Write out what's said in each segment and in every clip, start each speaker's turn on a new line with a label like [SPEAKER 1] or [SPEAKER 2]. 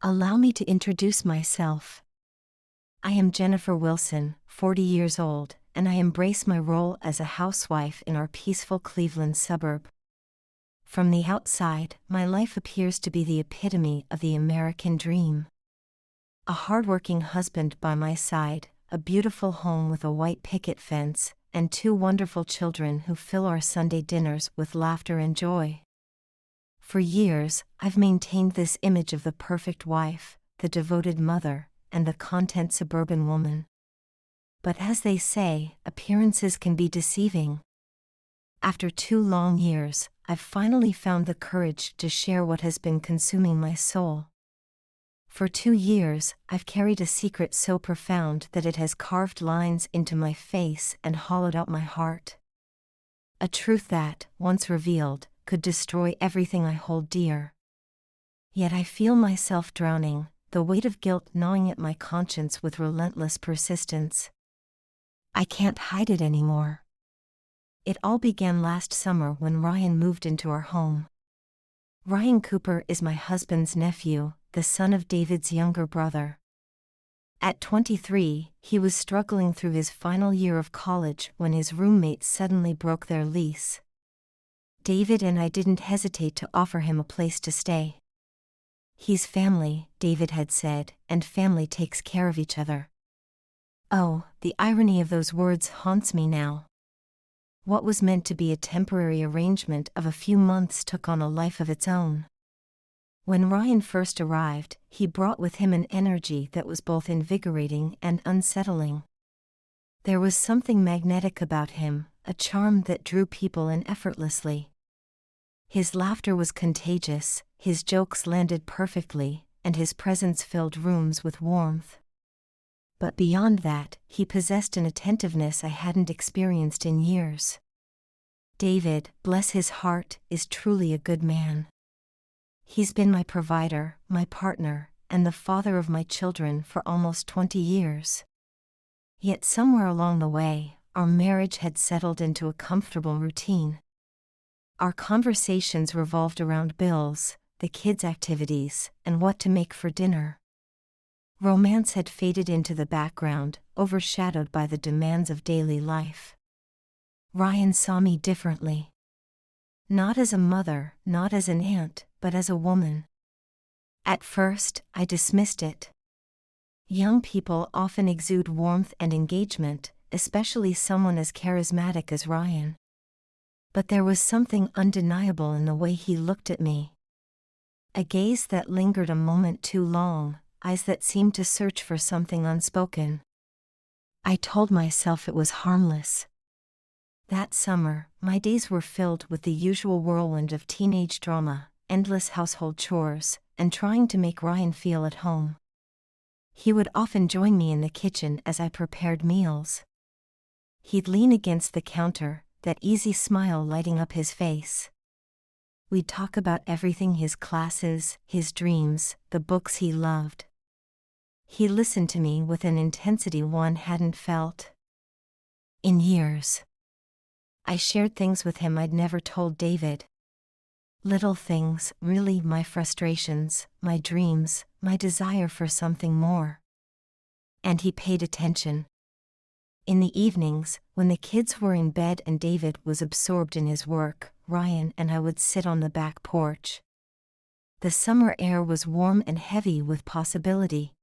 [SPEAKER 1] Allow me to introduce myself. I am Jennifer Wilson, 40 years old, and I embrace my role as a housewife in our peaceful Cleveland suburb. From the outside, my life appears to be the epitome of the American dream. A hardworking husband by my side, a beautiful home with a white picket fence, and 2 wonderful children who fill our Sunday dinners with laughter and joy. For years, I've maintained this image of the perfect wife, the devoted mother, and the content suburban woman. But as they say, appearances can be deceiving. After 2 long years, I've finally found the courage to share what has been consuming my soul. For 2 years, I've carried a secret so profound that it has carved lines into my face and hollowed out my heart. A truth that, once revealed, could destroy everything I hold dear. Yet I feel myself drowning, the weight of guilt gnawing at my conscience with relentless persistence. I can't hide it anymore. It all began last summer when Ryan moved into our home. Ryan Cooper is my husband's nephew, the son of David's younger brother. At 23, he was struggling through his final year of college when his roommates suddenly broke their lease. David and I didn't hesitate to offer him a place to stay. He's family, David had said, and family takes care of each other. Oh, the irony of those words haunts me now. What was meant to be a temporary arrangement of a few months took on a life of its own. When Ryan first arrived, he brought with him an energy that was both invigorating and unsettling. There was something magnetic about him, a charm that drew people in effortlessly. His laughter was contagious, his jokes landed perfectly, and his presence filled rooms with warmth. But beyond that, he possessed an attentiveness I hadn't experienced in years. David, bless his heart, is truly a good man. He's been my provider, my partner, and the father of my children for almost 20 years. Yet somewhere along the way, our marriage had settled into a comfortable routine. Our conversations revolved around bills, the kids' activities, and what to make for dinner. Romance had faded into the background, overshadowed by the demands of daily life. Ryan saw me differently. Not as a mother, not as an aunt, but as a woman. At first, I dismissed it. Young people often exude warmth and engagement, especially someone as charismatic as Ryan. But there was something undeniable in the way he looked at me. A gaze that lingered a moment too long, eyes that seemed to search for something unspoken. I told myself it was harmless. That summer, my days were filled with the usual whirlwind of teenage drama, endless household chores, and trying to make Ryan feel at home. He would often join me in the kitchen as I prepared meals. He'd lean against the counter, that easy smile lighting up his face. We'd talk about everything: his classes, his dreams, the books he loved. He listened to me with an intensity one hadn't felt in years. I shared things with him I'd never told David. Little things, really, my frustrations, my dreams, my desire for something more. And he paid attention. In the evenings, when the kids were in bed and David was absorbed in his work, Ryan and I would sit on the back porch. The summer air was warm and heavy with possibility.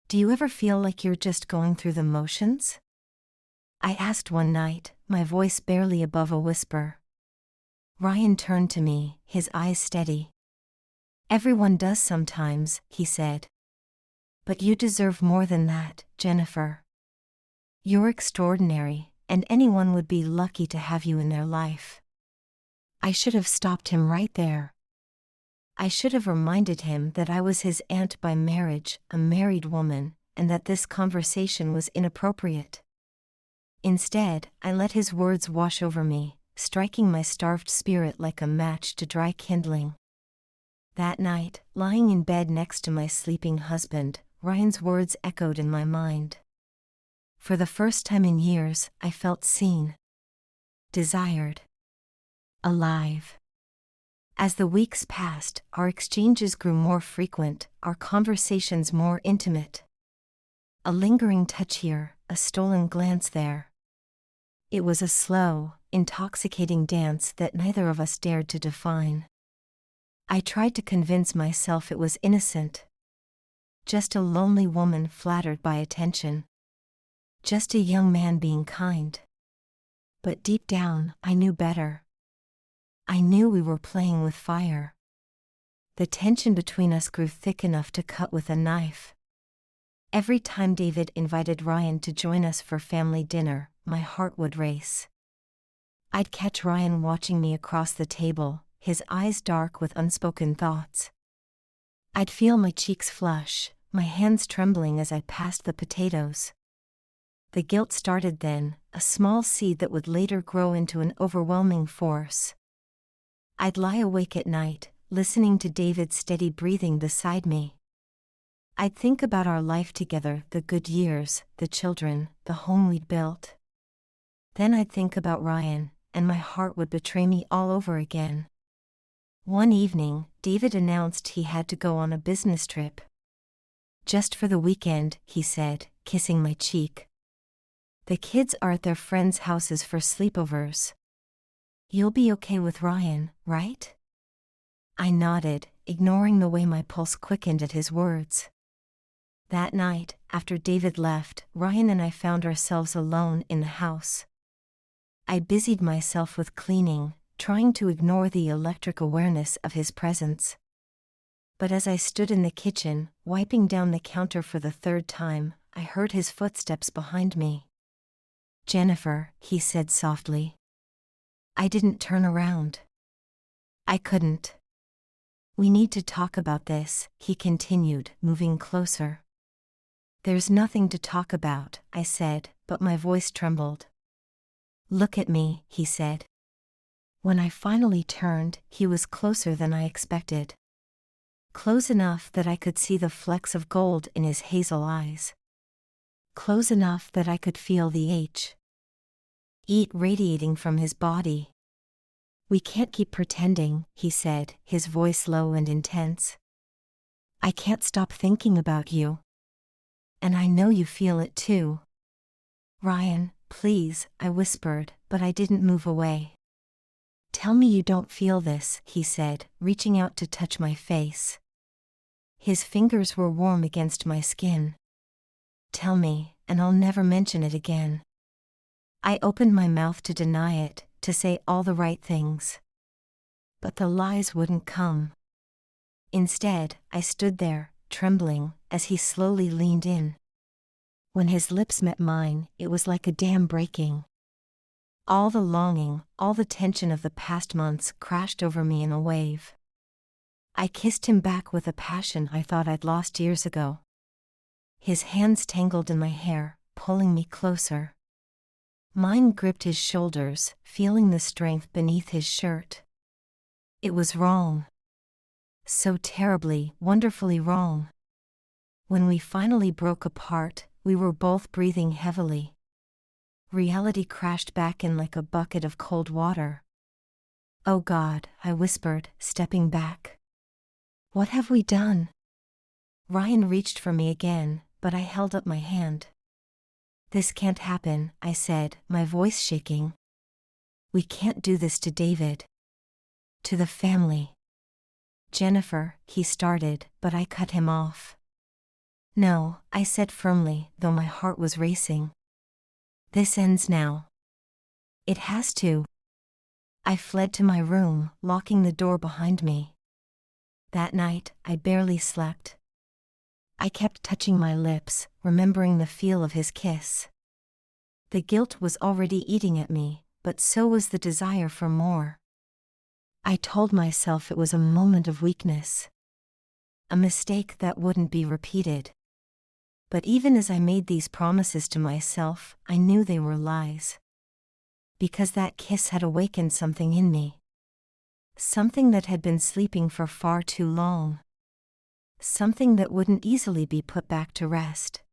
[SPEAKER 1] Do you ever feel like you're just going through the motions? I asked one night, my voice barely above a whisper. Ryan turned to me, his eyes steady. Everyone does sometimes, he said. But you deserve more than that, Jennifer. You're extraordinary, and anyone would be lucky to have you in their life. I should have stopped him right there. I should have reminded him that I was his aunt by marriage, a married woman, and that this conversation was inappropriate. Instead, I let his words wash over me, striking my starved spirit like a match to dry kindling. That night, lying in bed next to my sleeping husband, Ryan's words echoed in my mind. For the first time in years, I felt seen, desired, alive. As the weeks passed, our exchanges grew more frequent, our conversations more intimate. A lingering touch here, a stolen glance there. It was a slow, intoxicating dance that neither of us dared to define. I tried to convince myself it was innocent. Just a lonely woman flattered by attention. Just a young man being kind. But deep down, I knew better. I knew we were playing with fire. The tension between us grew thick enough to cut with a knife. Every time David invited Ryan to join us for family dinner, my heart would race. I'd catch Ryan watching me across the table, his eyes dark with unspoken thoughts. I'd feel my cheeks flush, my hands trembling as I passed the potatoes. The guilt started then, a small seed that would later grow into an overwhelming force. I'd lie awake at night, listening to David's steady breathing beside me. I'd think about our life together, the good years, the children, the home we'd built. Then I'd think about Ryan, and my heart would betray me all over again. One evening, David announced he had to go on a business trip. Just for the weekend, he said, kissing my cheek. The kids are at their friends' houses for sleepovers. You'll be okay with Ryan, right? I nodded, ignoring the way my pulse quickened at his words. That night, after David left, Ryan and I found ourselves alone in the house. I busied myself with cleaning, trying to ignore the electric awareness of his presence. But as I stood in the kitchen, wiping down the counter for the third time, I heard his footsteps behind me. "Jennifer," he said softly. I didn't turn around. I couldn't. "We need to talk about this," he continued, moving closer. "There's nothing to talk about," I said, but my voice trembled. "Look at me," he said. When I finally turned, he was closer than I expected. Close enough that I could see the flecks of gold in his hazel eyes. Close enough that I could feel the heat radiating from his body. "We can't keep pretending," he said, his voice low and intense. "I can't stop thinking about you. And I know you feel it too." "Ryan, please," I whispered, but I didn't move away. "Tell me you don't feel this," he said, reaching out to touch my face. His fingers were warm against my skin. "Tell me, and I'll never mention it again." I opened my mouth to deny it, to say all the right things. But the lies wouldn't come. Instead, I stood there, trembling, as he slowly leaned in. When his lips met mine, it was like a dam breaking. All the longing, all the tension of the past months crashed over me in a wave. I kissed him back with a passion I thought I'd lost years ago. His hands tangled in my hair, pulling me closer. Mine gripped his shoulders, feeling the strength beneath his shirt. It was wrong. So terribly, wonderfully wrong. When we finally broke apart, we were both breathing heavily. Reality crashed back in like a bucket of cold water. "Oh God," I whispered, stepping back. "What have we done?" Ryan reached for me again, but I held up my hand. "This can't happen," I said, my voice shaking. "We can't do this to David. To the family." "Jennifer," he started, but I cut him off. "No," I said firmly, though my heart was racing. "This ends now. It has to." I fled to my room, locking the door behind me. That night, I barely slept. I kept touching my lips, remembering the feel of his kiss. The guilt was already eating at me, but so was the desire for more. I told myself it was a moment of weakness. A mistake that wouldn't be repeated. But even as I made these promises to myself, I knew they were lies. Because that kiss had awakened something in me. Something that had been sleeping for far too long. Something that wouldn't easily be put back to rest.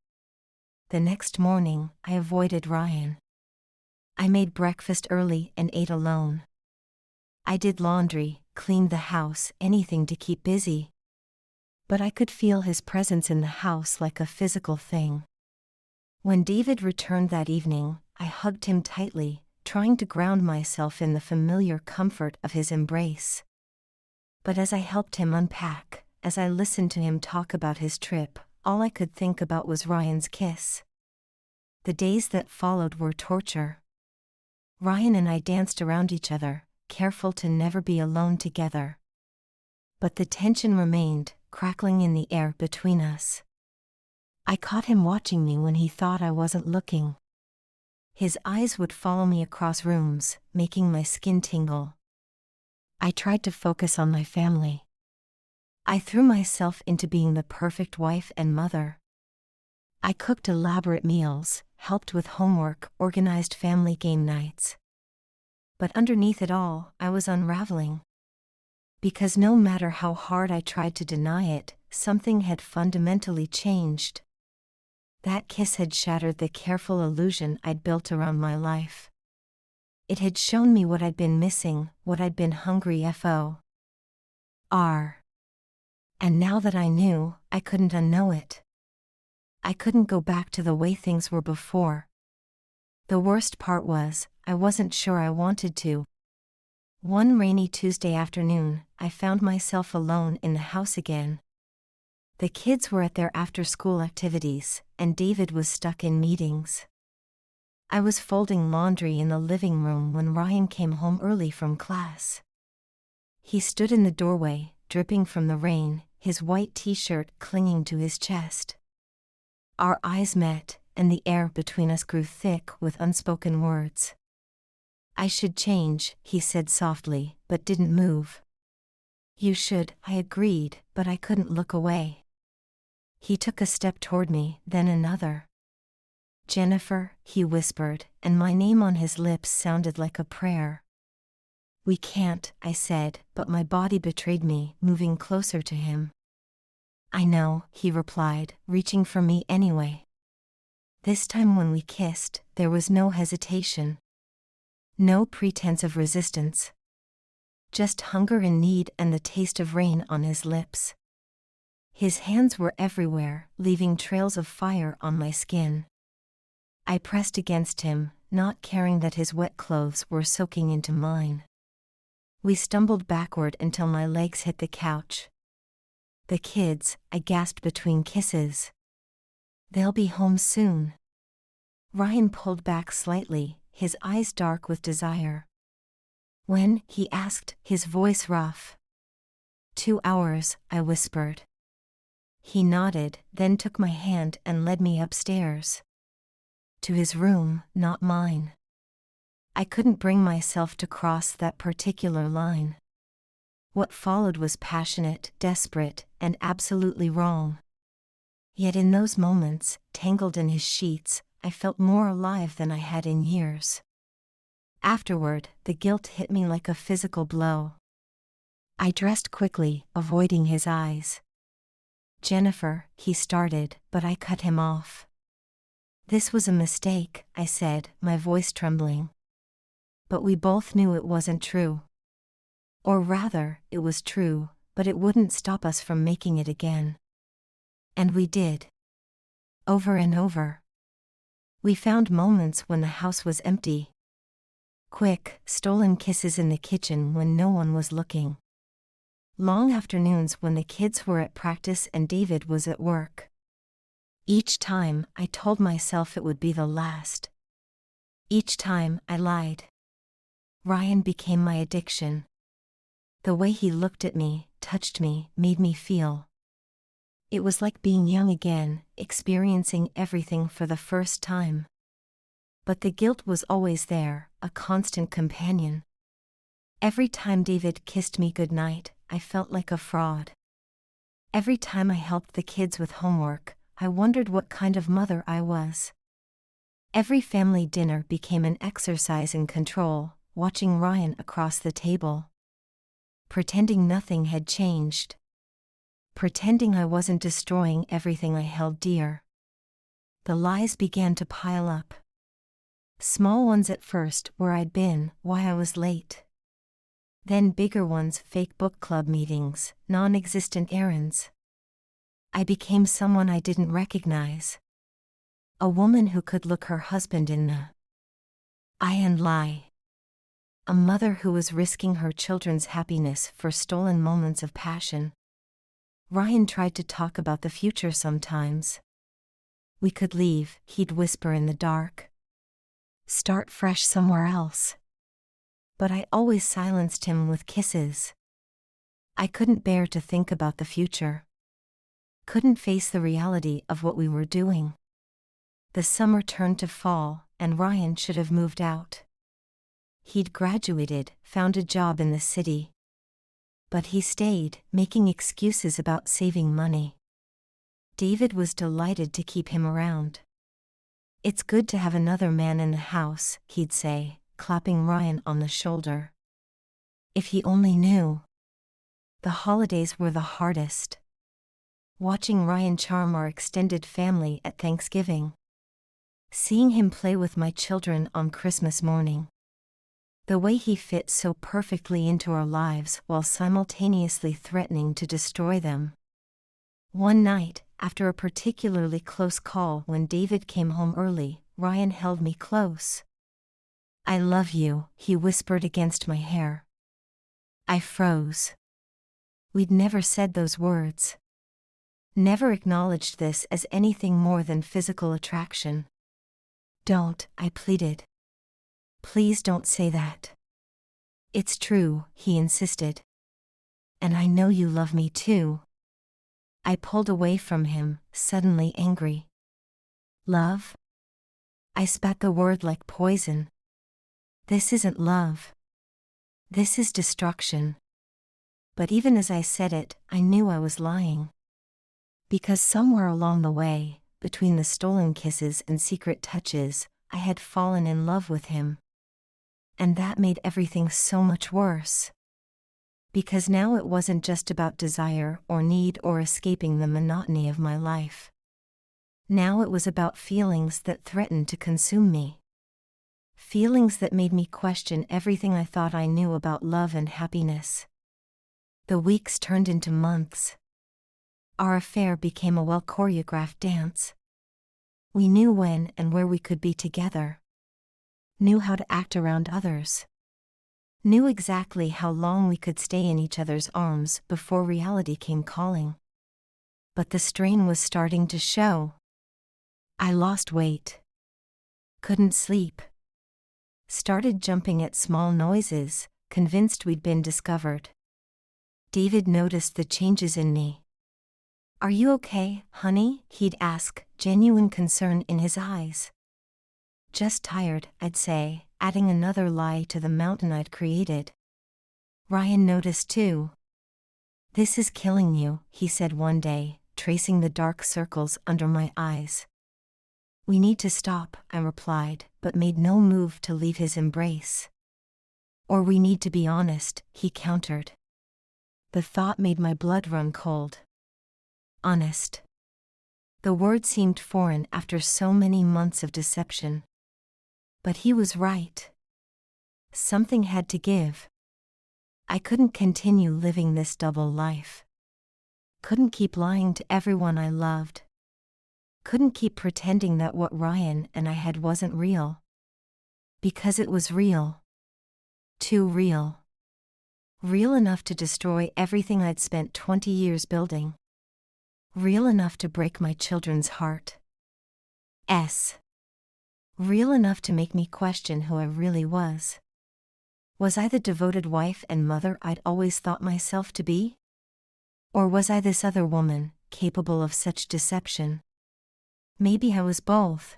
[SPEAKER 1] The next morning, I avoided Ryan. I made breakfast early and ate alone. I did laundry, cleaned the house, anything to keep busy. But I could feel his presence in the house like a physical thing. When David returned that evening, I hugged him tightly, trying to ground myself in the familiar comfort of his embrace. But as I helped him unpack, as I listened to him talk about his trip, all I could think about was Ryan's kiss. The days that followed were torture. Ryan and I danced around each other, careful to never be alone together. But the tension remained, crackling in the air between us. I caught him watching me when he thought I wasn't looking. His eyes would follow me across rooms, making my skin tingle. I tried to focus on my family. I threw myself into being the perfect wife and mother. I cooked elaborate meals, helped with homework, organized family game nights. But underneath it all, I was unraveling. Because no matter how hard I tried to deny it, something had fundamentally changed. That kiss had shattered the careful illusion I'd built around my life. It had shown me what I'd been missing, what I'd been hungry for. And now that I knew, I couldn't unknow it. I couldn't go back to the way things were before. The worst part was, I wasn't sure I wanted to. One rainy Tuesday afternoon, I found myself alone in the house again. The kids were at their after-school activities, and David was stuck in meetings. I was folding laundry in the living room when Ryan came home early from class. He stood in the doorway, dripping from the rain, his white t-shirt clinging to his chest. Our eyes met, and the air between us grew thick with unspoken words. "I should change," he said softly, but didn't move. "You should," I agreed, but I couldn't look away. He took a step toward me, then another. "Jennifer," he whispered, and my name on his lips sounded like a prayer. "We can't," I said, but my body betrayed me, moving closer to him. "I know," he replied, reaching for me anyway. This time when we kissed, there was no hesitation. No pretense of resistance. Just hunger and need and the taste of rain on his lips. His hands were everywhere, leaving trails of fire on my skin. I pressed against him, not caring that his wet clothes were soaking into mine. We stumbled backward until my legs hit the couch. "The kids," I gasped between kisses. "They'll be home soon." Ryan pulled back slightly, his eyes dark with desire. "When?" he asked, his voice rough. 2 hours, I whispered. He nodded, then took my hand and led me upstairs. To his room, not mine. I couldn't bring myself to cross that particular line. What followed was passionate, desperate, and absolutely wrong. Yet in those moments, tangled in his sheets, I felt more alive than I had in years. Afterward, the guilt hit me like a physical blow. I dressed quickly, avoiding his eyes. "Jennifer," he started, but I cut him off. "This was a mistake," I said, my voice trembling. But we both knew it wasn't true. Or rather, it was true, but it wouldn't stop us from making it again. And we did. Over and over. We found moments when the house was empty. Quick, stolen kisses in the kitchen when no one was looking. Long afternoons when the kids were at practice and David was at work. Each time, I told myself it would be the last. Each time, I lied. Ryan became my addiction. The way he looked at me, touched me, made me feel. It was like being young again, experiencing everything for the first time. But the guilt was always there, a constant companion. Every time David kissed me goodnight, I felt like a fraud. Every time I helped the kids with homework, I wondered what kind of mother I was. Every family dinner became an exercise in control, watching Ryan across the table. Pretending nothing had changed. Pretending I wasn't destroying everything I held dear. The lies began to pile up. Small ones at first, where I'd been, why I was late. Then bigger ones, fake book club meetings, non-existent errands. I became someone I didn't recognize. A woman who could look her husband in the eye and lie. A mother who was risking her children's happiness for stolen moments of passion. Ryan tried to talk about the future sometimes. We could leave, he'd whisper in the dark. Start fresh somewhere else. But I always silenced him with kisses. I couldn't bear to think about the future. Couldn't face the reality of what we were doing. The summer turned to fall, and Ryan should have moved out. He'd graduated, found a job in the city. But he stayed, making excuses about saving money. David was delighted to keep him around. It's good to have another man in the house, he'd say, clapping Ryan on the shoulder. If he only knew. The holidays were the hardest. Watching Ryan charm our extended family at Thanksgiving. Seeing him play with my children on Christmas morning. The way he fit so perfectly into our lives while simultaneously threatening to destroy them. One night, after a particularly close call when David came home early, Ryan held me close. I love you, he whispered against my hair. I froze. We'd never said those words. Never acknowledged this as anything more than physical attraction. Don't, I pleaded. Please don't say that. It's true, he insisted. And I know you love me too. I pulled away from him, suddenly angry. Love? I spat the word like poison. This isn't love. This is destruction. But even as I said it, I knew I was lying. Because somewhere along the way, between the stolen kisses and secret touches, I had fallen in love with him. And that made everything so much worse. Because now it wasn't just about desire or need or escaping the monotony of my life. Now it was about feelings that threatened to consume me. Feelings that made me question everything I thought I knew about love and happiness. The weeks turned into months. Our affair became a well-choreographed dance. We knew when and where we could be together. Knew how to act around others. Knew exactly how long we could stay in each other's arms before reality came calling. But the strain was starting to show. I lost weight. Couldn't sleep. Started jumping at small noises, convinced we'd been discovered. David noticed the changes in me. Are you okay, honey? He'd ask, genuine concern in his eyes. Just tired, I'd say, adding another lie to the mountain I'd created. Ryan noticed too. This is killing you, he said one day, tracing the dark circles under my eyes. We need to stop, I replied, but made no move to leave his embrace. Or we need to be honest, he countered. The thought made my blood run cold. Honest. The word seemed foreign after so many months of deception. But he was right. Something had to give. I couldn't continue living this double life. Couldn't keep lying to everyone I loved. Couldn't keep pretending that what Ryan and I had wasn't real. Because it was real. Too real. Real enough to destroy everything I'd spent 20 years building. Real enough to break my children's heart. Real enough to make me question who I really was. Was I the devoted wife and mother I'd always thought myself to be? Or was I this other woman, capable of such deception? Maybe I was both.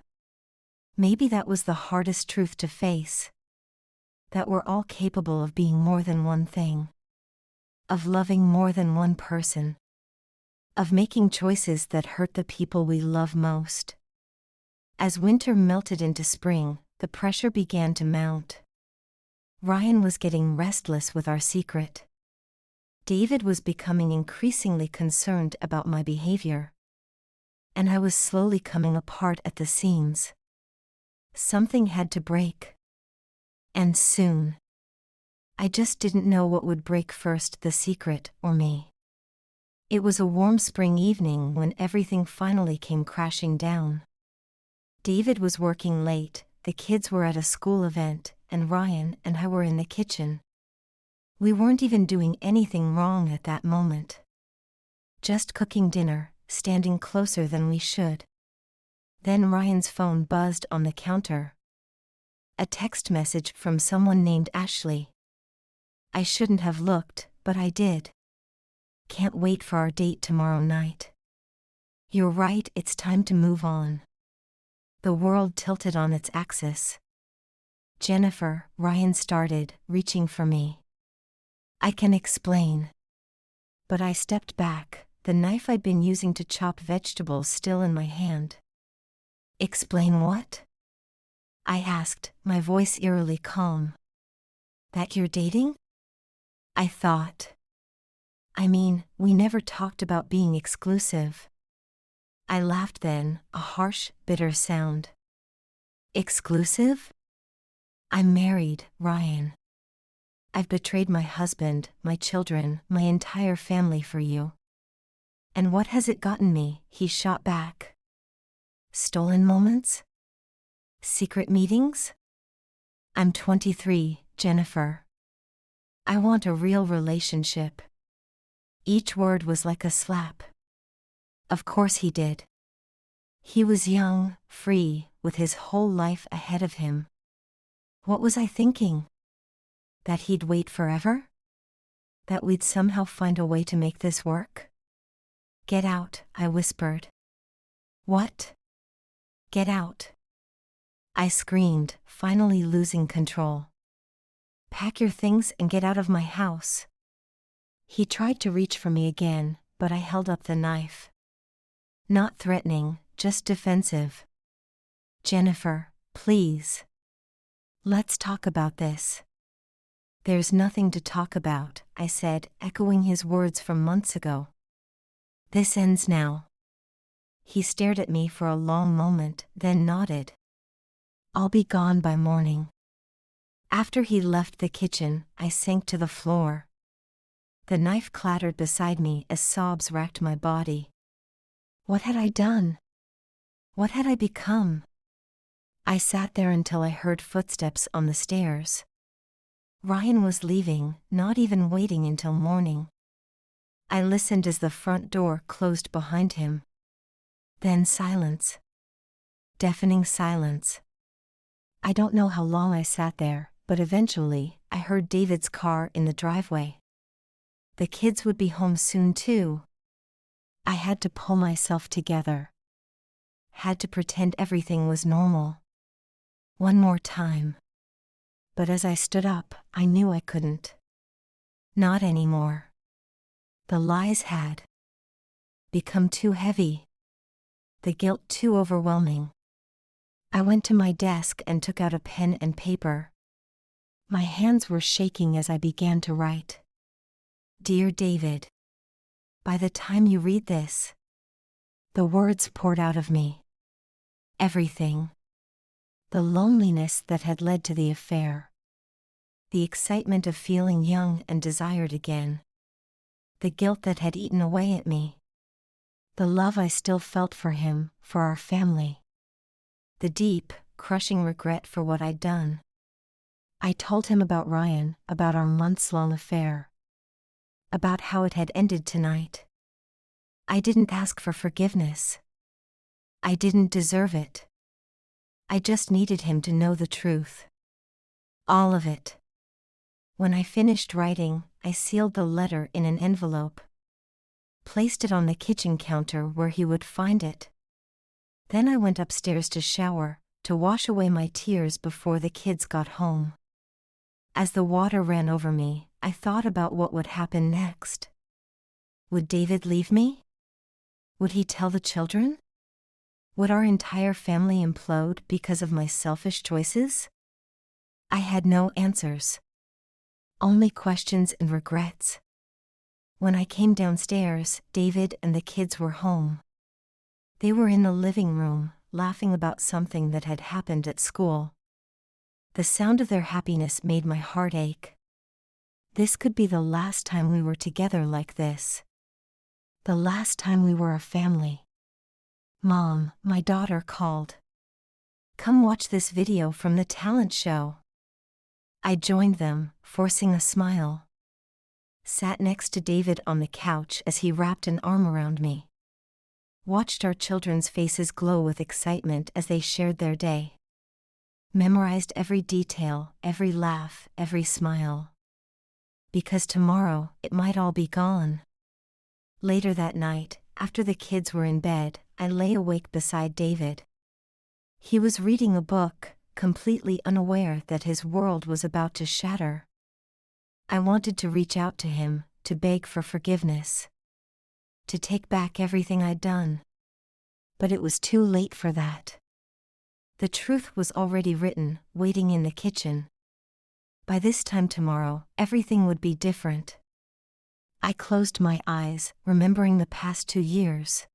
[SPEAKER 1] Maybe that was the hardest truth to face. That we're all capable of being more than one thing. Of loving more than one person. Of making choices that hurt the people we love most. As winter melted into spring, the pressure began to mount. Ryan was getting restless with our secret. David was becoming increasingly concerned about my behavior. And I was slowly coming apart at the seams. Something had to break. And soon. I just didn't know what would break first, the secret or me. It was a warm spring evening when everything finally came crashing down. David was working late, the kids were at a school event, and Ryan and I were in the kitchen. We weren't even doing anything wrong at that moment. Just cooking dinner, standing closer than we should. Then Ryan's phone buzzed on the counter. A text message from someone named Ashley. I shouldn't have looked, but I did. Can't wait for our date tomorrow night. You're right, it's time to move on. The world tilted on its axis. Jennifer, Ryan started, reaching for me. I can explain. But I stepped back, the knife I'd been using to chop vegetables still in my hand. Explain what? I asked, my voice eerily calm. That you're dating? I thought. I mean, we never talked about being exclusive. I laughed then, a harsh, bitter sound. Exclusive? I'm married, Ryan. I've betrayed my husband, my children, my entire family for you. And what has it gotten me? He shot back. Stolen moments? Secret meetings? I'm 23, Jennifer. I want a real relationship. Each word was like a slap. Of course he did. He was young, free, with his whole life ahead of him. What was I thinking? That he'd wait forever? That we'd somehow find a way to make this work? Get out, I whispered. What? Get out. I screamed, finally losing control. Pack your things and get out of my house. He tried to reach for me again, but I held up the knife. Not threatening, just defensive. Jennifer, please. Let's talk about this. There's nothing to talk about, I said, echoing his words from months ago. This ends now. He stared at me for a long moment, then nodded. I'll be gone by morning. After he left the kitchen, I sank to the floor. The knife clattered beside me as sobs racked my body. What had I done? What had I become? I sat there until I heard footsteps on the stairs. Ryan was leaving, not even waiting until morning. I listened as the front door closed behind him. Then silence. Deafening silence. I don't know how long I sat there, but eventually, I heard David's car in the driveway. The kids would be home soon too. I had to pull myself together. Had to pretend everything was normal. One more time. But as I stood up, I knew I couldn't. Not anymore. The lies had become too heavy. The guilt too overwhelming. I went to my desk and took out a pen and paper. My hands were shaking as I began to write. Dear David. By the time you read this, the words poured out of me. Everything. The loneliness that had led to the affair. The excitement of feeling young and desired again. The guilt that had eaten away at me. The love I still felt for him, for our family. The deep, crushing regret for what I'd done. I told him about Ryan, about our months-long affair. About how it had ended tonight. I didn't ask for forgiveness. I didn't deserve it. I just needed him to know the truth. All of it. When I finished writing, I sealed the letter in an envelope. Placed it on the kitchen counter where he would find it. Then I went upstairs to shower, to wash away my tears before the kids got home. As the water ran over me, I thought about what would happen next. Would David leave me? Would he tell the children? Would our entire family implode because of my selfish choices? I had no answers. Only questions and regrets. When I came downstairs, David and the kids were home. They were in the living room, laughing about something that had happened at school. The sound of their happiness made my heart ache. This could be the last time we were together like this. The last time we were a family. Mom, my daughter called. Come watch this video from the talent show. I joined them, forcing a smile. Sat next to David on the couch as he wrapped an arm around me. Watched our children's faces glow with excitement as they shared their day. Memorized every detail, every laugh, every smile. Because tomorrow, it might all be gone. Later that night, after the kids were in bed, I lay awake beside David. He was reading a book, completely unaware that his world was about to shatter. I wanted to reach out to him, to beg for forgiveness. To take back everything I'd done. But it was too late for that. The truth was already written, waiting in the kitchen. By this time tomorrow, everything would be different. I closed my eyes, remembering the past 2 years.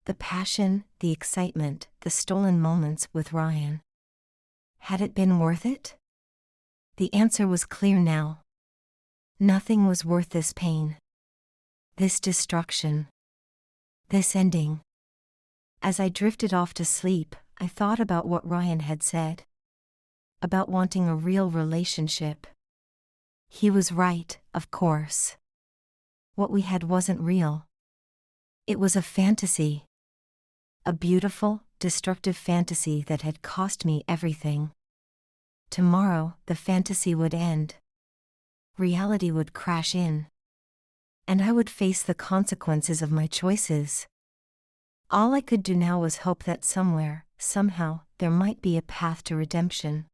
[SPEAKER 1] The passion, the excitement, the stolen moments with Ryan. Had it been worth it? The answer was clear now. Nothing was worth this pain. This destruction. This ending. As I drifted off to sleep, I thought about what Ryan had said. About wanting a real relationship. He was right, of course. What we had wasn't real. It was a fantasy. A beautiful, destructive fantasy that had cost me everything. Tomorrow, the fantasy would end. Reality would crash in. And I would face the consequences of my choices. All I could do now was hope that somewhere, somehow, there might be a path to redemption.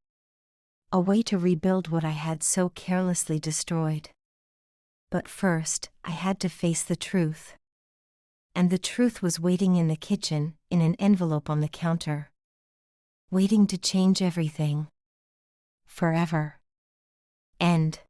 [SPEAKER 1] A way to rebuild what I had so carelessly destroyed. But first, I had to face the truth. And the truth was waiting in the kitchen, in an envelope on the counter. Waiting to change everything. Forever. End.